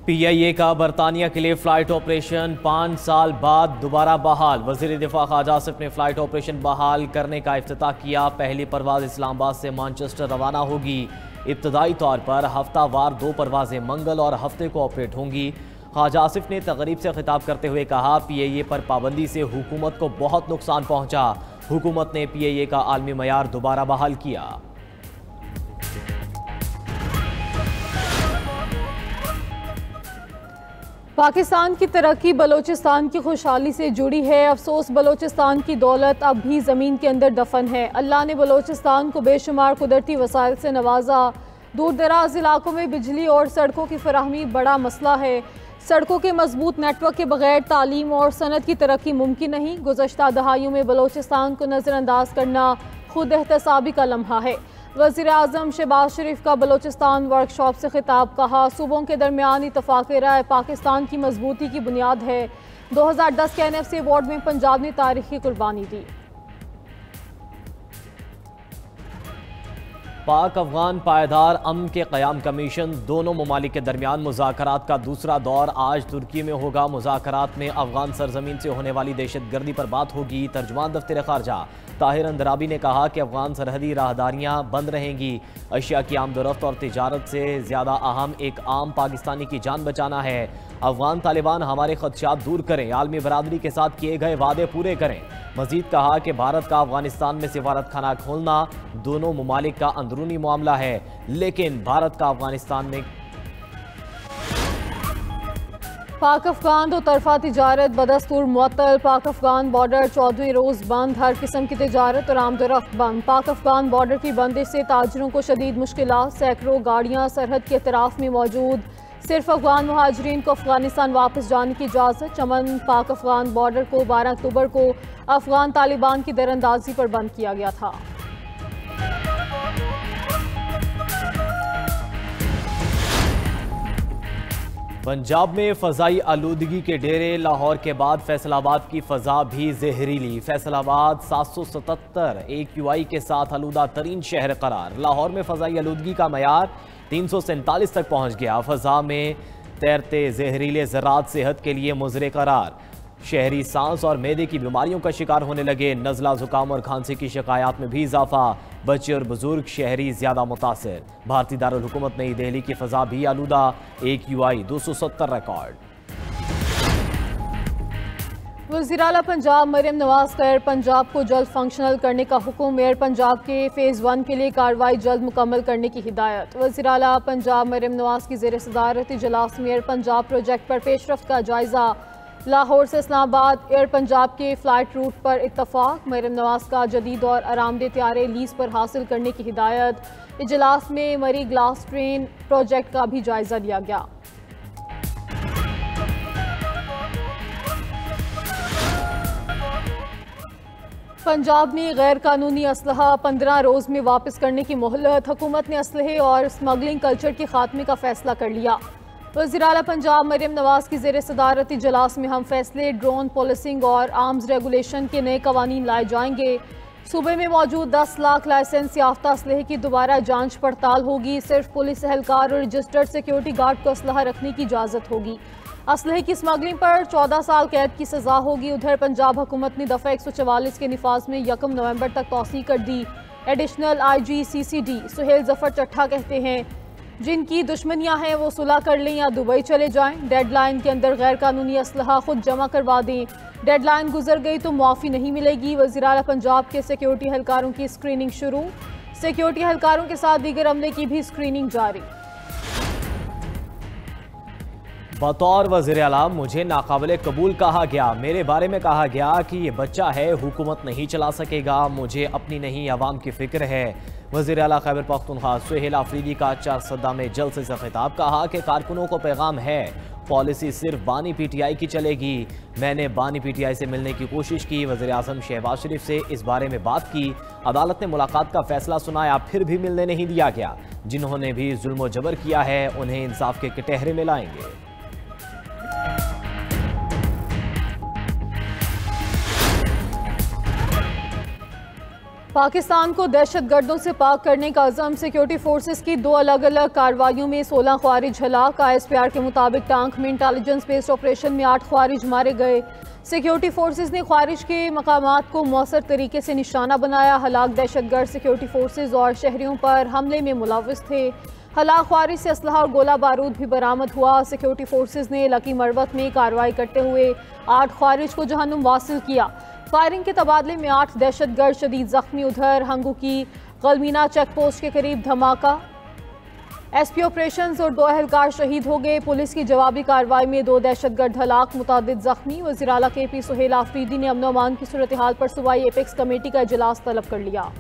PIA का बरतानिया के लिए फ़्लाइट ऑपरेशन 5 साल बाद दोबारा बहाल। वज़ीर दिफ़ा ख़ाजा आसिफ ने फ़्लाइट ऑपरेशन बहाल करने का इफ्तिताह किया। पहली परवाज़ इस्लामाबाद से मैनचेस्टर रवाना होगी। इब्तदाई तौर पर हफ्तावार 2 परवाज़ें मंगल और हफ्ते को ऑपरेट होंगी। ख़ाजा आसिफ ने तक़रीब से खिताब करते हुए कहा, PIA पर पाबंदी से हुकूमत को बहुत नुकसान पहुँचा। हुकूमत ने PIA का आलमी मयार दोबारा बहाल किया। पाकिस्तान की तरक्की बलोचिस्तान की खुशहाली से जुड़ी है। अफसोस बलोचिस्तान की दौलत अब भी ज़मीन के अंदर दफन है। अल्लाह ने बलोचिस्तान को बेशुमार कुदरती वसाइल से नवाजा। दूर दराज इलाकों में बिजली और सड़कों की फराहमी बड़ा मसला है। सड़कों के मजबूत नेटवर्क के बगैर तालीम और सनत की तरक्की मुमकिन नहीं। गुज़श्ता दहाइयों में बलोचिस्तान को नज़रअंदाज करना खुद एहतसाबी का लम्हा है। वज़ीर आज़म शहबाज शरीफ का बलोचिस्तान वर्कशॉप से खिताब। कहा, सूबों के दरमियान इत्तफ़ाक़ राय पाकिस्तान की मजबूती की बुनियाद है। 2010 के NFC अवार्ड में पंजाब ने तारीखी कुर्बानी दी। पाक अफगान पायदार अमन के क़याम कमीशन दोनों ममालिक के दरमियान मुज़ाकरात का दूसरा दौर आज तुर्की में होगा। मुज़ाकरात में अफगान सरजमीन से होने वाली दहशतगर्दी पर बात होगी। तर्जुमान दफ्तर ख़ारजा ताहिर अंदराबी ने कहा कि अफगान सरहदी राहदारियाँ बंद रहेंगी। अशिया की आमदोरफ्त और तिजारत से ज़्यादा अहम एक आम पाकिस्तानी की जान बचाना है। अफगान तालिबान हमारे खदशात दूर करें, आलमी बरादरी के साथ किए गए वादे पूरे करें। मजीद कहा कि भारत का अफगानिस्तान में सिफारत खाना खोलना दोनों ममालिक का अंदरूनी मामला है, लेकिन भारत का अफगानिस्तान में पाक अफगान दो तरफा तिजारत बदस्तूर मुअत्तल। पाक अफगान बॉर्डर 14वें रोज़ बंद। हर किस्म की तिजारत और आमदोरफ्त बंद। पाक अफगान बॉर्डर की बंदिश से ताजरों को शदीद मुश्किलात। सैकड़ों गाड़ियाँ सरहद के अतराफ में मौजूद। सिर्फ अफगान मुहाजिरीन को अफगानिस्तान वापस जाने की इजाज़त। चमन पाक अफगान बॉर्डर को 12 अक्टूबर को अफगान तालिबान की दरअंदाजी पर बंद किया गया था। पंजाब में फ़ज़ाई आलूदगी के डेरे। लाहौर के बाद फैसलाबाद की फ़ज़ा भी जहरीली। फैसलाबाद 777 AQI के साथ आलूदा तरीन शहर करार। लाहौर में फ़ज़ाई आलूदगी का मयार 347 तक पहुँच गया। फ़ज़ा में तैरते जहरीले ज़रात सेहत के लिए मुज़र करार। शहरी सांस और मैदे की बीमारियों का शिकार होने लगे। नज़ला ज़ुकाम और खांसी की शिकायत में भी इजाफा। बच्चे और बुजुर्ग शहरी ज़्यादा मुतासिर। भारतीय दारुल हुकूमत नई दिल्ली की फ़ज़ा भी आलूदा। AQI 270 record. वज़ीर आला पंजाब मरियम नवाज का एयर पंजाब को जल्द फंक्शनल करने का हुक्म। एयर पंजाब के फ़ेज़ 1 के लिए कार्रवाई जल्द मुकम्मल करने की हिदायत। वज़ीर आला पंजाब मरियम नवाज की ज़ेर सदारत इजलास में एयर पंजाब प्रोजेक्ट पर पेशरफ्त का जायज़ा। लाहौर से इस्लामाबाद एयर पंजाब के फ़्लाइट रूट पर इत्तफ़ाक़। मरियम नवाज का जदीद और आरामदेह त्यारे लीज़ पर हासिल करने की हिदायत। इजलास में मरी ग्लास ट्रेन प्रोजेक्ट का भी जायज़ा लिया गया। पंजाब में गैर कानूनी असलहा 15 रोज़ में वापस करने की मोहलत। हुकूमत ने असलहे और स्मगलिंग कल्चर के खात्मे का फैसला कर लिया। वज़ीर आला पंजाब मरियम नवाज की ज़ेर सदारत इजलास में हम फैसले ड्रोन पॉलिसिंग और आर्म्स रेगुलेशन के नए कवानीन लाए जाएंगे। सूबे में मौजूद 10 लाख लाइसेंस याफ्ता असलहे की दोबारा जांच पड़ताल होगी। सिर्फ पुलिस एहलकार और रजिस्टर्ड सिक्योरिटी गार्ड को असलहा रखने की इजाज़त होगी। असलहे की स्मगलिंग पर 14 साल कैद की सज़ा होगी। उधर पंजाब हुकूमत ने दफ़ा 144 के निफाज में 1 नवंबर तक तौसी कर दी। Additional IG CCD Suhail Zafar Chattha कहते हैं, जिनकी दुश्मनियां हैं वो सुलह कर लें या दुबई चले जाएं। डेडलाइन के अंदर गैर कानूनी असलहा खुद जमा करवा दें। डेडलाइन गुजर गई तो मुआफ़ी नहीं मिलेगी। वज़ीर आला पंजाब के सिक्योरिटी एहलकारों की स्क्रीनिंग शुरू। सिक्योरिटी एहलकारों के साथ दीगर अमले की भी स्क्रीनिंग जारी। बतौर वज़ीर आला मुझे नाकाबिले कबूल कहा गया। मेरे बारे में कहा गया कि ये बच्चा है, हुकूमत नहीं चला सकेगा। मुझे अपनी नहीं अवाम की फ़िक्र है। वज़ीर आला खैबर पख्तूनख्वा सुहेल आफरीदी का 4 सदा में जलसे से खिताब। कहा कि कारकुनों को पैगाम है, पॉलिसी सिर्फ बानी PTI की चलेगी। मैंने बानी PTI से मिलने की कोशिश की। वज़ीर आज़म शहबाज शरीफ से इस बारे में बात की। अदालत ने मुलाकात का फैसला सुनाया, फिर भी मिलने नहीं दिया गया। जिन्होंने भी जुल्म व जबर किया है उन्हें इंसाफ के कटहरे में लाएंगे। पाकिस्तान को दहशतगर्दों से पाक करने का अज़म। सिक्योरिटी फोर्सेस की 2 अलग अलग कार्रवाइयों में 16 ख्वारिज हलाक। ISPR के मुताबिक टांक में इंटेलिजेंस बेस्ड ऑपरेशन में 8 ख्वारिज मारे गए। सिक्योरिटी फोर्सेस ने ख्वारिज के मकामात को मौसर तरीके से निशाना बनाया। हलाक दहशतगर्द सिक्योरिटी फोर्सेस और शहरियों पर हमले में मुलव्विस थे। हलाक ख्वारिज से असलहा और गोला बारूद भी बरामद हुआ। सिक्योरिटी फोर्सेस ने लकी मरवत में कार्रवाई करते हुए 8 ख्वारिज को जहन्नुम वासिल किया। फायरिंग के तबादले में 8 दहशतगर्द शदीद जख्मी। उधर हंगू की गलमीना चेक पोस्ट के करीब धमाका। SP ऑपरेशंस और 2 अहलकार शहीद हो गए। पुलिस की जवाबी कार्रवाई में 2 दहशतगर्द हलाक, मुतादिद जख्मी। वज़ीर आला KP सुहेल आफरीदी ने अमन अमान की सूरत हाल पर सूबाई एपेक्स कमेटी का इजलास तलब कर लिया।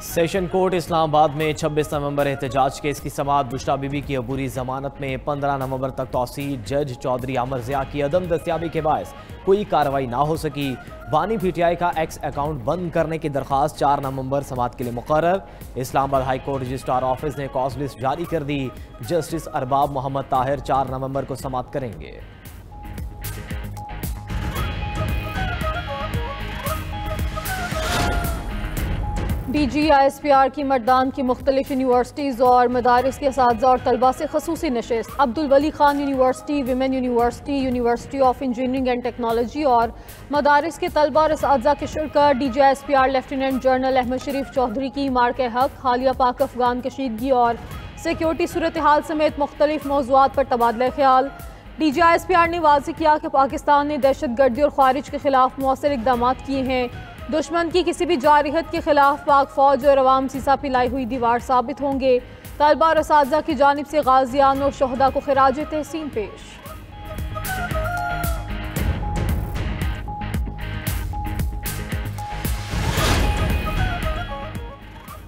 सेशन कोर्ट इस्लामाबाद में 26 नवंबर एहतजाज केस की समाअत। बुशरा बीबी की अबूरी जमानत में 15 नवंबर तक तौसीर। जज चौधरी आमर ज़िया की अदम दस्तियाबी के बायस कोई कार्रवाई ना हो सकी। बानी PTI का एक्स अकाउंट बंद करने की दरख्वास्त 4 नवंबर समाअत के लिए मुकर्रर। Islamabad high court registrar office ने कॉज लिस्ट जारी कर दी। जस्टिस अरबाब मोहम्मद ताहिर 4 नवंबर को समाअत करेंगे। DG ISPR की मर्दान की मुख्तलिफ यूनिवर्सिटीज़ और मदारिस के असातिज़ा और तलबा से खसूसी नशिस्त। Abdul Wali Khan university, women university, university of engineering and technology और मदारिस के तलबा और असातिज़ा की शिरकत। DG ISPR lieutenant general Ahmed Sharif Chaudhry की मार्के हक, हालिया पाक अफगान कशीदगी और सिक्योरिटी सूरत हाल समेत मुख्तलिफ मौज़ूआत पर तबादला ख्याल। DG ISPR ने वाज़ेह किया कि पाकिस्तान ने दहशतगर्दी और ख्वारिज के खिलाफ मौसर इक़दाम किए हैं। दुश्मन की किसी भी जारिहत के खिलाफ पाक फौज और अवाम सीसा पिलाई हुई दीवार साबित होंगे। तलबा और असातिज़ा की जानिब से गाज़ियान और शहदा को खिराज तहसीन पेश।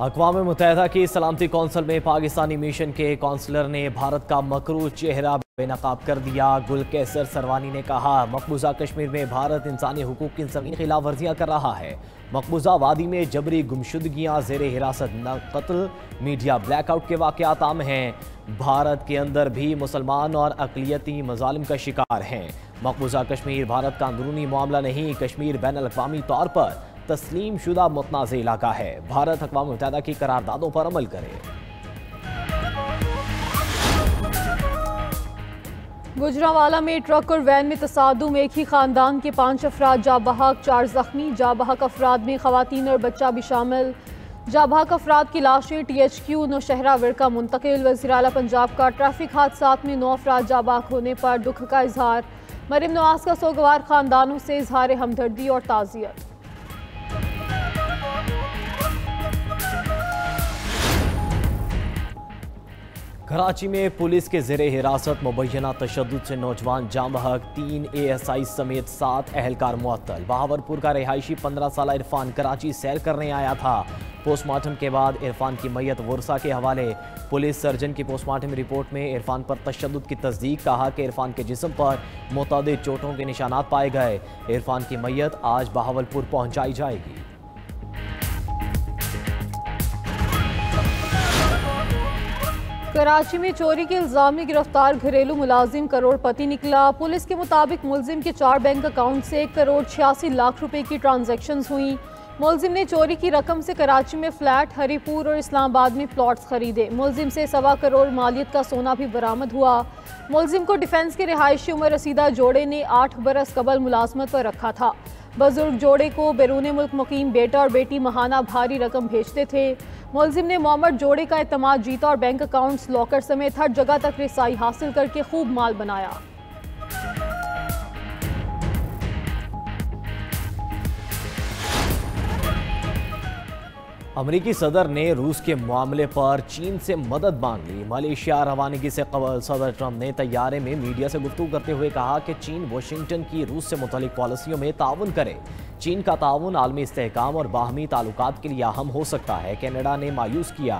अक़वाम मुत्तहिदा की सलामती कौंसिल में पाकिस्तानी मिशन के कौंसलर ने भारत का मकरू चेहरा बेनकाब कर दिया। गुल कैसर सरवानी ने कहा, मकबूजा कश्मीर में भारत इंसानी हुकूक की इंसानी खिलाफ वर्जियाँ कर रहा है। मकबूजा वादी में जबरी गुमशुदगियाँ, ज़ेर हिरासत न कत्ल, मीडिया ब्लैकआउट के वाक़यात आम हैं। भारत के अंदर भी मुसलमान और अक़लियती मज़ालिम का शिकार हैं। मकबूजा कश्मीर भारत का अंदरूनी मामला नहीं, कश्मीर बैनुल-अक़वामी तौर पर तस्लीम शुदा मुतनाज़ इलाका है। भारत अक़वाम मुत्तहिदा की करारदादों पर अमल करे। गुजरांवाला में ट्रक और वैन में तसादुम, एक ही खानदान के 5 अफराद जा बहक, 4 जख्मी। जा बहक अफराद में खवातीन और बच्चा भी शामिल। जा बहक अफराद की लाशें THQ नौशहरा विरका मुंतकिल। वज़ीर आला पंजाब का ट्रैफिक हादसात में 9 अफराद जा बहक होने पर दुख का इजहार। मरीम नवाज का सोगवार खानदानों से इजहार हमदर्दी और ताज़ियत। कराची में पुलिस के ज़ेरे हिरासत मुबैना तशद्दुद से नौजवान जाँ बहक, 3 ASI समेत 7 अहलकार मुअत्तल। बहावरपुर का रिहायशी 15 साल इरफान कराची सैर करने आया था। पोस्टमार्टम के बाद इरफान की मैयत वर्सा के हवाले। पुलिस सर्जन की पोस्टमार्टम रिपोर्ट में इरफान पर तशद्दुद की तस्दीक, कहा कि इरफान के जिस्म पर मुतअद्दिद चोटों के निशानात पाए गए। इरफान की मैयत आज बहावलपुर पहुँचाई जाएगी। कराची में चोरी के इल्जाम में गिरफ्तार घरेलू मुलाजिम करोड़पति निकला। पुलिस के मुताबिक मुलजिम के 4 बैंक अकाउंट से 1 करोड़ 86 लाख रुपए की ट्रांजैक्शंस हुई। मुलजिम ने चोरी की रकम से कराची में फ्लैट, हरीपुर और इस्लामाबाद में प्लॉट्स खरीदे। मुलजिम से 1.25 करोड़ मालियत का सोना भी बरामद हुआ। मुलजिम को डिफेंस के रिहायशी उमर रसीदा जोड़े ने 8 बरस कबल मुलाजमत पर रखा था। बुजुर्ग जोड़े को बैरून मुल्क मुकीम बेटा और बेटी महाना भारी रकम भेजते थे। मुलजिम ने मोहम्मद जोड़े का एतमाद जीता और बैंक अकाउंट्स, लॉकर समेत हर जगह तक रिसाई हासिल करके खूब माल बनाया। अमरीकी सदर ने रूस के मामले पर चीन से मदद मांग ली। मलेशिया रवानगी से कबल सदर ट्रंप ने तैयारे में मीडिया से गुफ्तगू करते हुए कहा कि चीन वाशिंगटन की रूस से मुतल्लिक पॉलिसियों में ताउन करे। चीन का ताउन आलमी इस्तेहकाम और बाहमी ताल्लुकात के लिए अहम हो सकता है। कनाडा ने मायूस किया,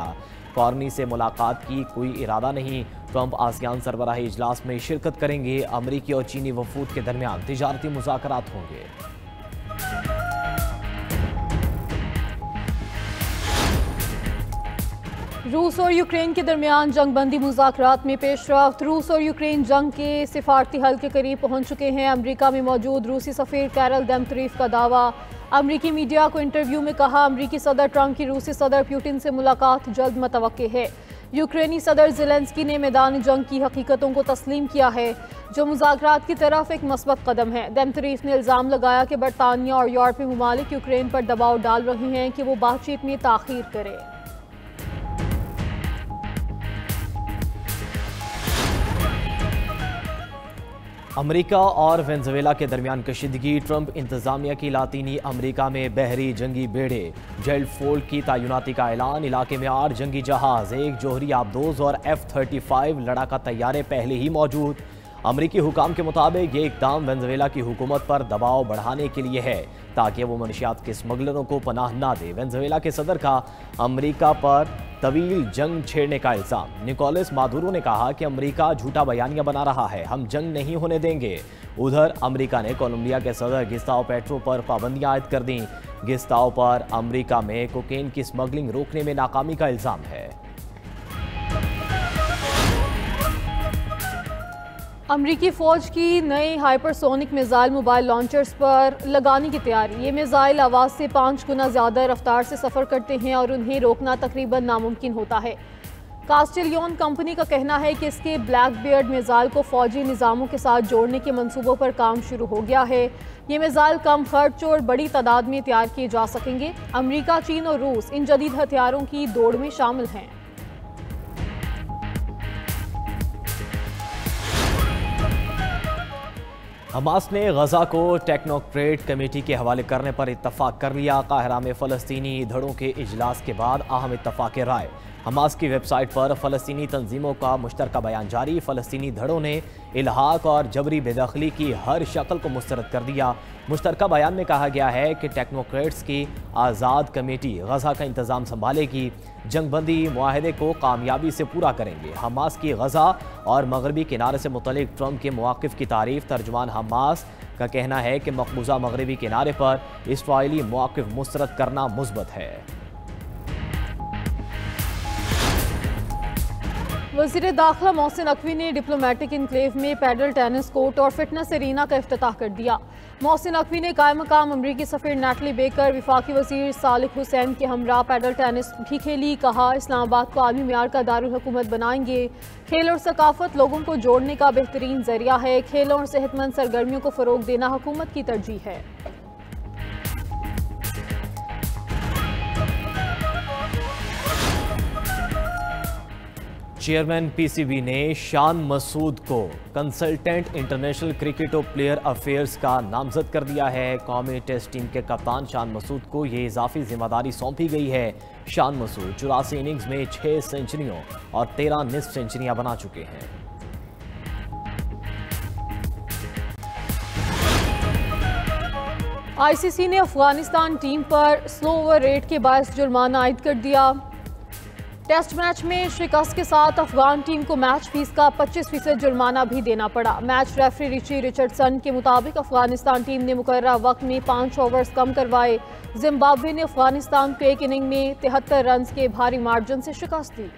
कॉर्नी से मुलाकात की कोई इरादा नहीं। ट्रंप आसियान सरबराही इजलास में शिरकत करेंगे। अमरीकी और चीनी वफूद के दरमियान तिजारती मुज़ाकरात होंगे। रूस और यूक्रेन के दरमियान जंगबंदी मुज़ाकरात में पेशरफ्त। रूस और यूक्रेन जंग के सिफारती हल के करीब पहुंच चुके हैं। अमेरिका में मौजूद रूसी सफ़ीर कैरल डेमतरीफ का दावा। अमेरिकी मीडिया को इंटरव्यू में कहा, अमेरिकी सदर ट्रंप की रूसी सदर पुतिन से मुलाकात जल्द मुतवक्के है। यूक्रेनी सदर ज़ेलेंस्की ने मैदान जंग की हकीकतों को तस्लीम किया है, जो मुज़ाकरात की तरफ एक मस्बत कदम है। डेमतरीफ ने इल्ज़ाम लगाया कि बरतानिया और यूरोपीय ममालिक यूक्रेन पर दबाव डाल रहे हैं कि वो बातचीत में ताख़ीर करे। अमेरिका और वेनेजुएला के दरमियान कशीदगी। ट्रंप इंतजामिया की लातीनी अमेरिका में बहरी जंगी बेड़े जेट फोर्स की तैनाती का ऐलान। इलाके में 8 जंगी जहाज, 1 जोहरी आबदोज और F-35 लड़ाका तैयारे पहले ही मौजूद। अमेरिकी हुकाम के मुताबिक ये इकदाम वेनेजुएला की हुकूमत पर दबाव बढ़ाने के लिए है ताकि वो मनशियात के स्मगलरों को पनाह ना दे। वेनेजुएला के सदर का अमेरिका पर तवील जंग छेड़ने का इल्ज़ाम। निकोलस मादुरो ने कहा कि अमेरिका झूठा बयानिया बना रहा है, हम जंग नहीं होने देंगे। उधर अमेरिका ने कोलंबिया के सदर गुस्ताव पेट्रो पर पाबंदियां आयद कर दी। गुस्ताव पर अमेरिका में कोकेन की स्मगलिंग रोकने में नाकामी का इल्ज़ाम है। अमरीकी फ़ौज की नई हाइपरसोनिक मिज़ाइल मोबाइल लॉन्चर्स पर लगाने की तैयारी। ये मिज़ाइल आवाज़ से 5 गुना ज़्यादा रफ्तार से सफ़र करते हैं और उन्हें रोकना तकरीबन नामुमकिन होता है। कास्टिलियन कंपनी का कहना है कि इसके ब्लैकबियर्ड मिज़ाइल को फ़ौजी निज़ामों के साथ जोड़ने के मंसूबों पर काम शुरू हो गया है। ये मिज़ाइल कम खर्च और बड़ी तादाद में तैयार किए जा सकेंगे। अमरीका, चीन और रूस इन जदीद हथियारों की दौड़ में शामिल हैं। हमास ने गजा को टेक्नोक्रेट कमेटी के हवाले करने पर इत्तफाक कर लिया। काहिरा में फ़लस्तीनी धड़ों के इजलास के बाद अहम इत्तफाक राय। हमास की वेबसाइट पर फ़लस्तीनी तंजीमों का मुश्तरका बयान जारी। फ़लस्तीनी धड़ों ने इल्हाक और जबरी बेदखली की हर शक्ल को मुस्तरद कर दिया। मुश्तरका बयान में कहा गया है कि टेक्नोक्रेट्स की आज़ाद कमेटी गजा का इंतज़ाम संभालेगी, जंगबंदी मुआहदे को कामयाबी से पूरा करेंगे। हमास की गजा और मगरबी किनारे से मुतल्लिक ट्रंप के मौक़िफ़ की तारीफ़। तर्जुमान हमास का कहना है कि मकबूजा मगरबी किनारे पर इस्राईली मौक़िफ़ मुस्तरद करना मुस्बत है। वज़ीर दाखिला मोहसिन नकवी ने डिप्लोमेटिक इनक्लेव में पैडल टेनिस कोर्ट और फिटनेस एरीना का इफ्तिताह कर दिया। मोहसिन नकवी ने कायम मकाम अमरीकी सफ़ीर नैटली बेकर, वफाकी वज़ीर सालिक हुसैन के हमरा पैडल टेनिस भी खेली। कहा, इस्लामाबाद को आलमी मेयार का दारुल हुकूमत बनाएंगे। खेल और सकाफत लोगों को जोड़ने का बेहतरीन जरिया है। खेलों और सेहतमंद सरगर्मियों को फ़रोग देना हुकूमत की तरजीह है। चेयरमैन पीसीबी ने शान मसूद को कंसल्टेंट इंटरनेशनल क्रिकेट और प्लेयर अफेयर्स का नामजद कर दिया है। कौमी टेस्ट टीम के कप्तान शान मसूद को ये इजाफी जिम्मेदारी सौंपी गई है। शान मसूद 84 इनिंग्स में 6 सेंचुरियों और 13 निस्फ सेंचुरियां बना चुके हैं। आईसीसी ने अफगानिस्तान टीम पर स्लो ओवर रेट के बायस जुर्माना आयद कर दिया। टेस्ट मैच में शिकस्त के साथ अफगान टीम को मैच फीस का 25% जुर्माना भी देना पड़ा। मैच रेफरी रिची रिचर्डसन के मुताबिक अफगानिस्तान टीम ने मुकर्ररा वक्त में 5 ओवर्स कम करवाए। जिम्बाब्वे ने अफगानिस्तान को एक इनिंग में 73 रन के भारी मार्जिन से शिकस्त दी।